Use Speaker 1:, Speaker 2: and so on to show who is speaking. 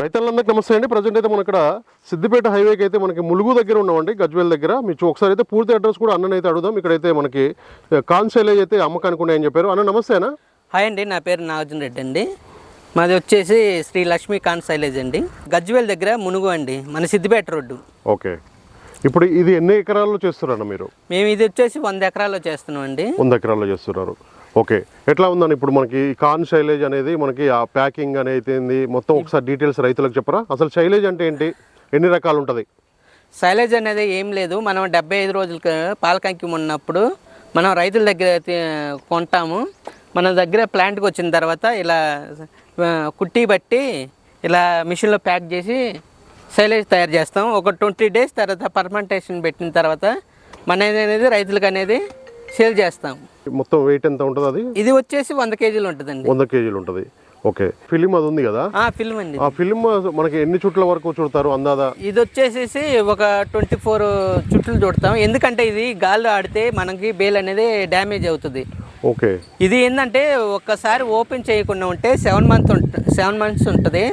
Speaker 1: రైతులందరికీ నమస్తే అండి. ప్రజెంట్ అయితే మనం ఇక్కడ సిద్దిపేట హైవేకి అయితే మనకి ములుగు దగ్గర ఉన్నామండి, గజ్వేల్ దగ్గర. మీకు ఒకసారి అయితే పూర్తి అడ్రస్ కూడా అన్ననైతే అడుగుదాం. ఇక్కడైతే మనకి కార్న్ సైలేజ్ అయితే అమ్మకానికి ఉన్నాయని చెప్పారు. అన్న నమస్తేనా?
Speaker 2: హాయ్ అండి, నా పేరు నాగార్జున రెడ్డి అండి. మాది వచ్చేసి శ్రీ లక్ష్మీ కార్న్ సైలేజ్ అండి, గజ్వేల్ దగ్గర మునుగు అండి, మన సిద్దిపేట రోడ్డు.
Speaker 1: ఓకే, ఇప్పుడు ఇది ఎన్ని ఎకరాల్లో చేస్తున్నారన్న మీరు?
Speaker 2: మేము ఇది వచ్చేసి 100 ఎకరాల్లో చేస్తున్నాం అండి.
Speaker 1: 100 ఎకరాల్లో చేస్తున్నారు. ఓకే, ఎట్లా ఉందని ఇప్పుడు మనకి కార్న్ సైలేజ్ అనేది మనకి ఆ ప్యాకింగ్ అనేది మొత్తం ఒకసారి డీటెయిల్స్ రైతులకు చెప్పరా? అసలు సైలేజ్ అంటే ఏంటి, ఎన్ని రకాలు ఉంటుంది?
Speaker 2: సైలేజ్ అనేది ఏం లేదు, మనం 75 రోజులకి పాలకంకి ఉన్నప్పుడు మనం రైతుల దగ్గర కొంటాము. మన దగ్గర ప్లాంట్కి వచ్చిన తర్వాత ఇలా కుట్టి బట్టి ఇలా మిషన్లో ప్యాక్ చేసి సైలేజ్ తయారు చేస్తాం. ఒక 20 డేస్ తర్వాత పర్మెంటేషన్ పెట్టిన తర్వాత మన అనేది రైతులకు అనేది సేల్ చేస్తాం.
Speaker 1: మొత్తం వెయిట్ ఎంత ఉంటుంది అది?
Speaker 2: ఇది వచ్చేసి 100 కేజీలు ఉంటుందండి.
Speaker 1: 100 కేజీలు ఉంటుంది. ఓకే, ఫిలిం అది ఉంది కదా?
Speaker 2: ఫిల్మ్ అండి.
Speaker 1: ఆ ఫిలిం మనకి ఎన్ని చుట్ల వరకు చుడతారు అందాదా?
Speaker 2: ఇది వచ్చేసేసి ఒక 24 చుట్లు చుడతాం. ఎందుకంటే ఇది గాల్లో ఆడితే మనకి బేల్ అనేది డ్యామేజ్ అవుతుంది.
Speaker 1: ఓకే,
Speaker 2: ఇది ఏంటంటే ఒక్కసారి ఓపెన్ చేయకుండా ఉంటే 7 మంత్స్ ఉంటుంది.